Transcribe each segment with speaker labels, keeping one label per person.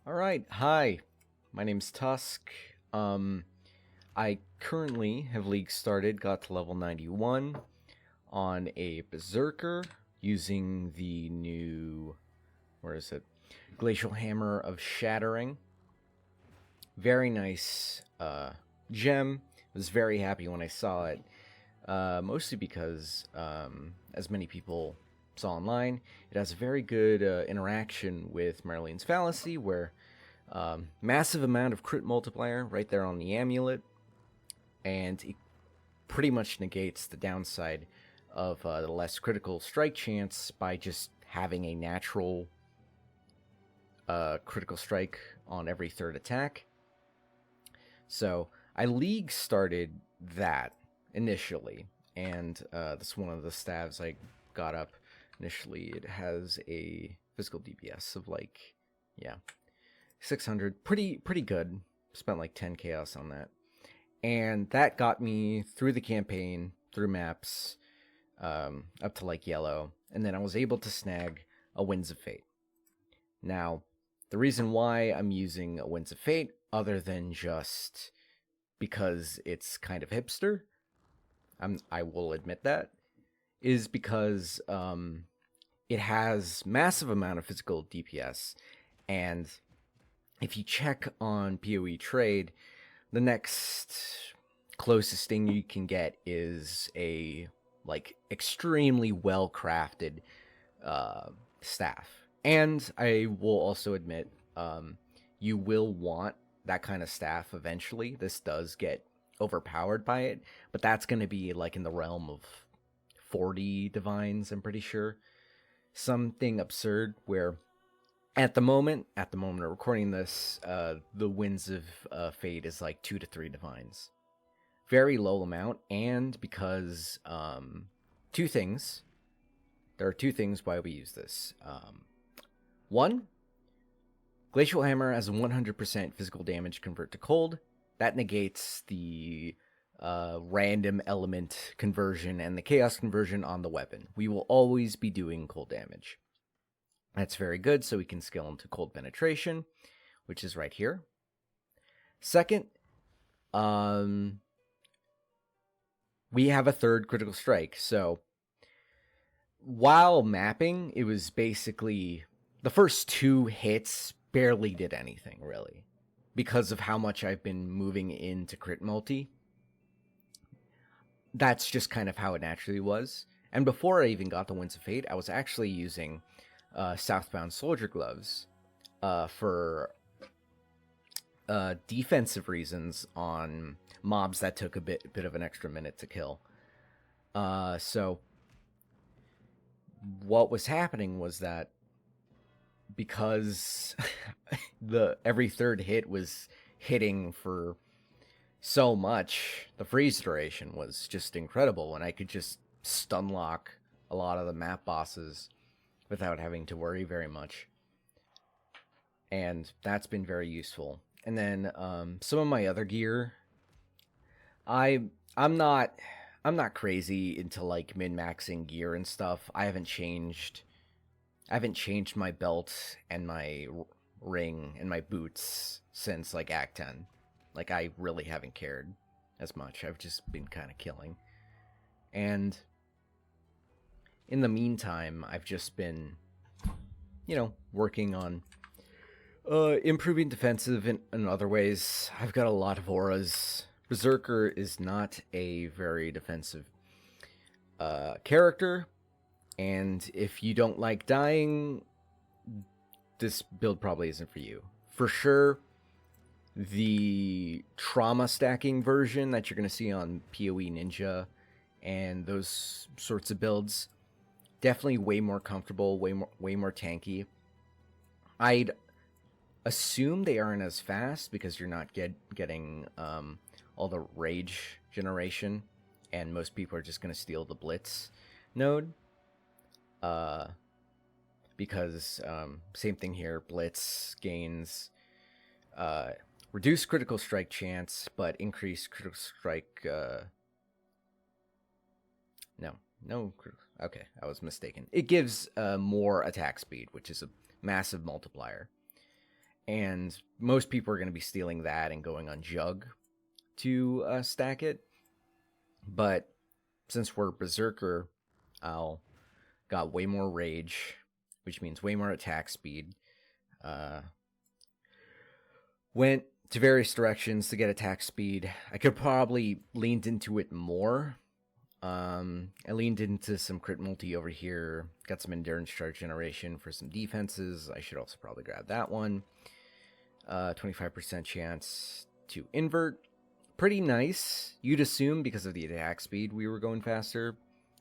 Speaker 1: All right, hi. My name's Tusk. I currently have League started, got to level 91 on a Berserker using the new, where is it? Glacial Hammer of Shattering. Very nice gem. Was very happy when I saw it, mostly because, as many people saw online, it has a very good interaction with Marlene's Fallacy, where massive amount of crit multiplier right there on the amulet, and it pretty much negates the downside of the less critical strike chance by just having a natural critical strike on every third attack. So I league started that initially, and that's one of the stabs I got up initially. It has a physical DPS of like, yeah, 600, pretty good. Spent like 10 chaos on that, and that got me through the campaign, through maps, up to like yellow, and then I was able to snag a Winds of Fate. Now, the reason why I'm using a Winds of Fate, other than just because it's kind of hipster, I will admit that, is because it has massive amount of physical DPS, and if you check on POE trade, the next closest thing you can get is a like extremely well crafted staff. And I will also admit, you will want that kind of staff eventually. This does get overpowered by it, but that's going to be like in the realm of 40 divines, I'm pretty sure. Something absurd where at the moment of recording this, the Winds of Fate is like 2 to 3 divines. Very low amount, and because two things. There are two things why we use this. One, Glacial Hammer has a 100% physical damage convert to cold. That negates the random element conversion and the chaos conversion on the weapon. We will always be doing cold damage. That's very good, so we can scale into cold penetration, which is right here. Second, we have a third critical strike. So while mapping, it was basically the first two hits barely did anything, really, because of how much I've been moving into crit multi. That's just kind of how it naturally was. And before I even got the Winds of Fate, I was actually using Southbound Soldier Gloves for defensive reasons on mobs that took a bit of an extra minute to kill. So what was happening was that because the every third hit was hitting for so much, the freeze duration was just incredible, and I could just stun lock a lot of the map bosses without having to worry very much. And that's been very useful. And then some of my other gear, I'm not crazy into like min-maxing gear and stuff. I haven't changed my belt and my ring and my boots since like Act 10. Like, I really haven't cared as much. I've just been kind of killing. And in the meantime, I've just been, working on improving defensive in other ways. I've got a lot of auras. Berserker is not a very defensive character, and if you don't like dying, this build probably isn't for you. For sure, the trauma stacking version that you're going to see on POE Ninja and those sorts of builds, definitely way more comfortable, way more tanky. I'd assume they aren't as fast because you're not getting all the rage generation, and most people are just going to steal the blitz node. Because same thing here, blitz gains reduce critical strike chance, but increase critical strike. No. Okay, I was mistaken. It gives more attack speed, which is a massive multiplier. and most people are going to be stealing that and going on Jug to stack it. But since we're Berserker, I'll got way more rage, which means way more attack speed. Went to various directions to get attack speed. I could probably leaned into it more. I leaned into some crit multi over here. Got some endurance charge generation for some defenses. I should also probably grab that one. 25% chance to invert. Pretty nice. You'd assume because of the attack speed we were going faster,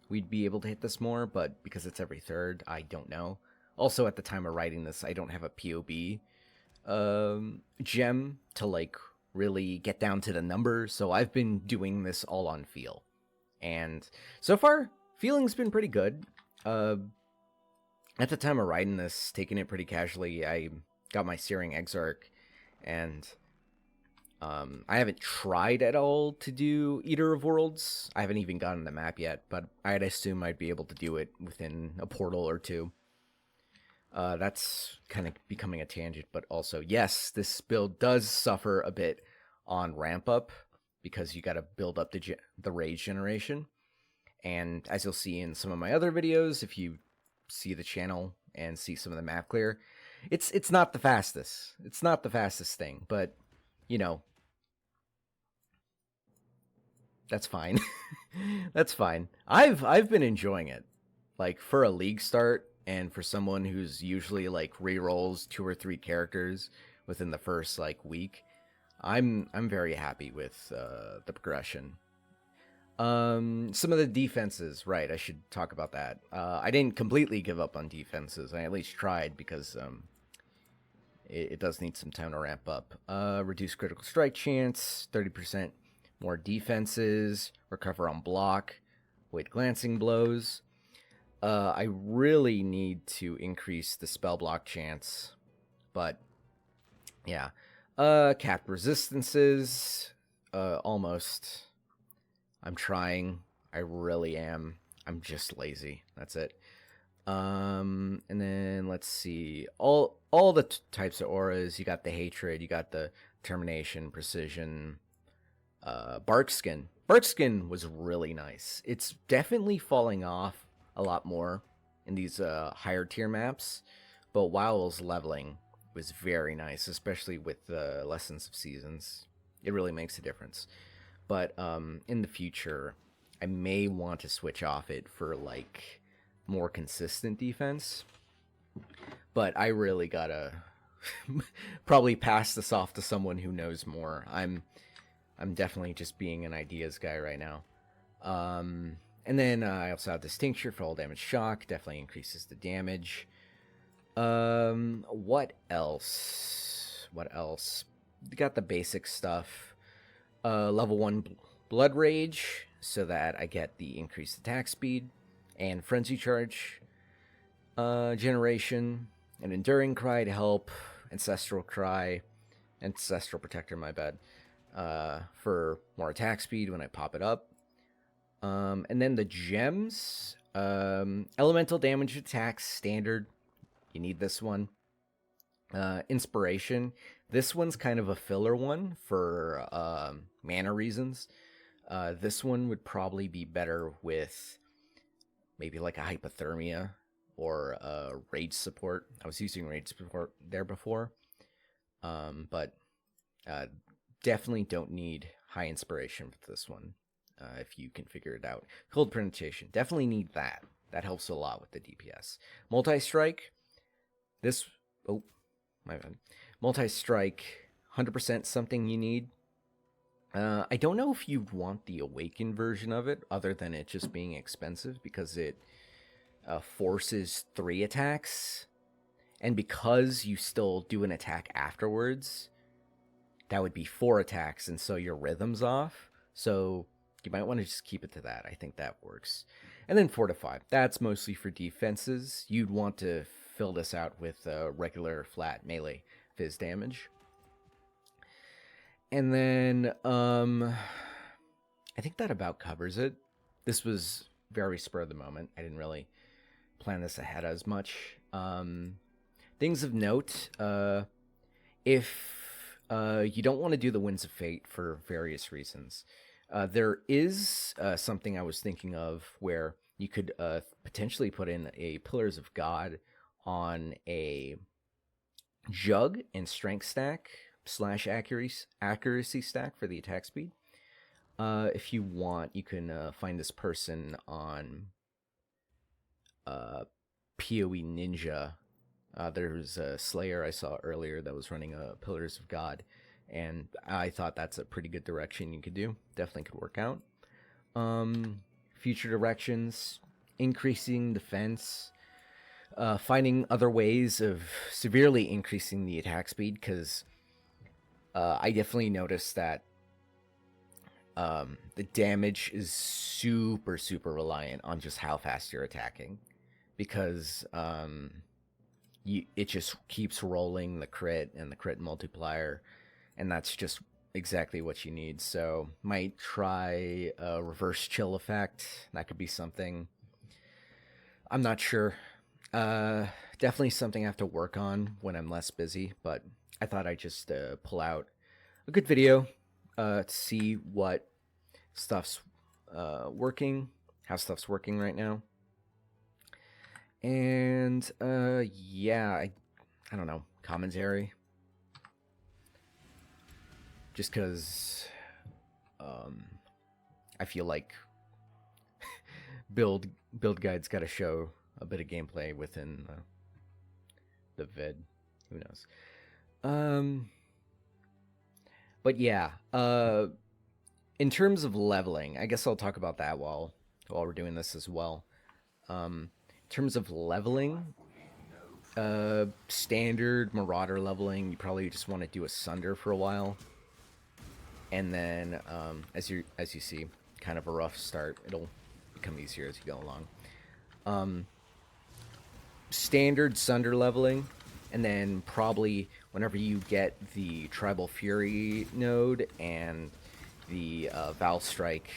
Speaker 1: we'd be able to hit this more, but because it's every third, I don't know. Also, at the time of writing this, I don't have a POB gem to like really get down to the numbers, so I've been doing this all on feel. And so far, feeling's been pretty good. At the time of writing this, taking it pretty casually, I got my Searing Exarch, and I haven't tried at all to do Eater of Worlds. I haven't even gotten the map yet, but I'd assume I'd be able to do it within a portal or two. That's kind of becoming a tangent, but also, yes, this build does suffer a bit on ramp up because you got to build up the rage generation. And as you'll see in some of my other videos, if you see the channel and see some of the map clear, it's not the fastest. It's not the fastest thing, but you know, that's fine. That's fine. I've been enjoying it. Like for a league start and for someone who's usually like rerolls 2 or 3 characters within the first like week, I'm very happy with the progression. Some of the defenses, right, I should talk about that. I didn't completely give up on defenses. I at least tried because it does need some time to ramp up. Reduce critical strike chance, 30% more defenses, recover on block, avoid glancing blows. I really need to increase the spell block chance, but yeah. Capped resistances, almost. I'm trying. I really am. I'm just lazy. That's it. And then let's see. All the types of auras. You got the hatred. You got the termination, precision. Barkskin. Barkskin was really nice. It's definitely falling off a lot more in these higher tier maps, but while I was leveling, it was very nice, especially with the Lessons of Seasons. It really makes a difference. But in the future, I may want to switch off it for like more consistent defense. But I really gotta probably pass this off to someone who knows more. I'm definitely just being an ideas guy right now. And then I also have this tincture for all damage shock. Definitely increases the damage. What else? What else? We got the basic stuff. Level 1 blood rage, so that I get the increased attack speed, and frenzy charge generation, an enduring cry to help, ancestral protector, my bad, for more attack speed when I pop it up. And then the gems, elemental damage attacks standard. You need this one. Inspiration. This one's kind of a filler one for mana reasons. This one would probably be better with maybe like a hypothermia or rage support. I was using rage support there before, but definitely don't need high inspiration for this one if you can figure it out. Cold penetration, definitely need that. That helps a lot with the DPS. Multi-strike. This, oh, my bad. Multi-strike, 100% something you need. I don't know if you'd want the Awakened version of it, other than it just being expensive, because it forces 3 attacks. And because you still do an attack afterwards, that would be 4 attacks, and so your rhythm's off. So you might want to just keep it to that. I think that works. And then Fortify. That's mostly for defenses. You'd want to fill this out with regular flat melee fizz damage. And then I think that about covers it. This was very spur of the moment. I didn't really plan this ahead as much. Things of note, if you don't want to do the Winds of Fate for various reasons, there is something I was thinking of where you could potentially put in a Pillars of God on a Jug and Strength stack / accuracy stack for the attack speed. If you want, you can find this person on POE Ninja. There's a Slayer I saw earlier that was running a Pillars of God, and I thought that's a pretty good direction you could do. Definitely could work out. Future directions, increasing defense, finding other ways of severely increasing the attack speed, because I definitely noticed that the damage is super reliant on just how fast you're attacking, because it just keeps rolling the crit and the crit multiplier, and that's just exactly what you need. So might try a reverse chill effect. That could be something. I'm not sure. Definitely something I have to work on when I'm less busy, but I thought I'd just pull out a good video to see what stuff's working, how stuff's working right now. And yeah, I don't know, commentary. Just because I feel like build guides got to show a bit of gameplay within the vid. Who knows? But yeah, in terms of leveling, I guess I'll talk about that while we're doing this as well. In terms of leveling, standard Marauder leveling, you probably just want to do a Sunder for a while, and then as you see, kind of a rough start. It'll become easier as you go along. Standard Sunder leveling, and then probably whenever you get the Tribal Fury node and the Val Strike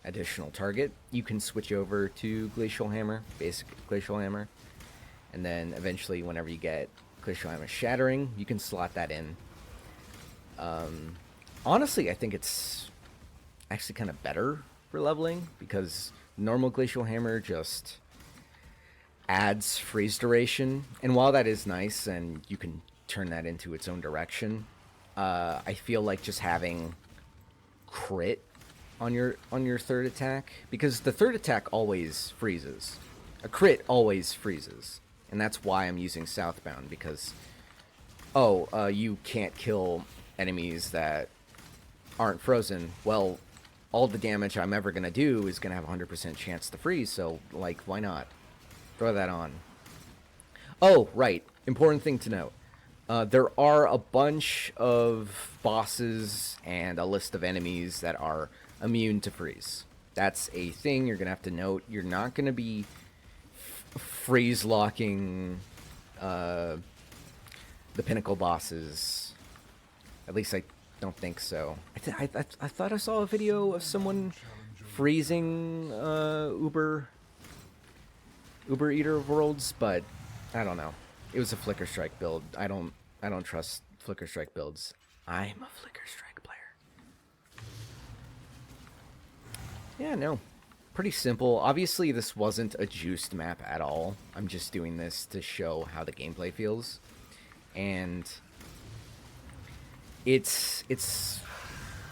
Speaker 1: additional target, you can switch over to Glacial Hammer, basic Glacial Hammer, and then eventually whenever you get Glacial Hammer Shattering, you can slot that in. Honestly, I think it's actually kind of better for leveling, because normal Glacial Hammer just adds freeze duration, and while that is nice and you can turn that into its own direction, I feel like just having crit on your third attack, because the third attack always freezes, a crit always freezes, and that's why I'm using Southbound, because you can't kill enemies that aren't frozen. Well, all the damage I'm ever gonna do is gonna have 100% chance to freeze, so like, why not throw that on? Oh, right, important thing to note. There are a bunch of bosses and a list of enemies that are immune to freeze. That's a thing you're gonna have to note. You're not gonna be freeze locking the pinnacle bosses. At least I don't think so. I thought I saw a video of someone freezing Uber Eater of Worlds, but I don't know. It was a Flicker Strike build. I don't trust Flicker Strike builds. I'm a Flicker Strike player. Yeah, no. Pretty simple. Obviously, this wasn't a juiced map at all. I'm just doing this to show how the gameplay feels. And it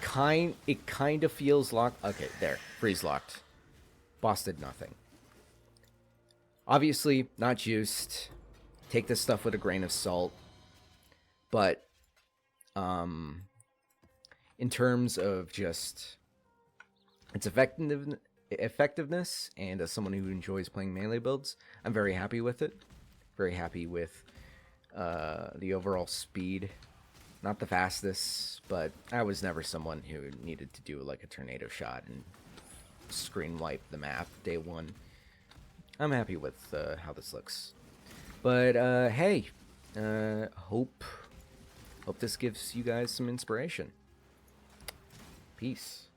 Speaker 1: kind of feels locked. Okay, there. Freeze locked. Boss did nothing. Obviously, not juiced. Take this stuff with a grain of salt. But in terms of just its effectiveness, and as someone who enjoys playing melee builds, I'm very happy with it. Very happy with the overall speed. Not the fastest, but I was never someone who needed to do like a tornado shot and screen wipe the map day one. I'm happy with how this looks. But hey, hope this gives you guys some inspiration. Peace.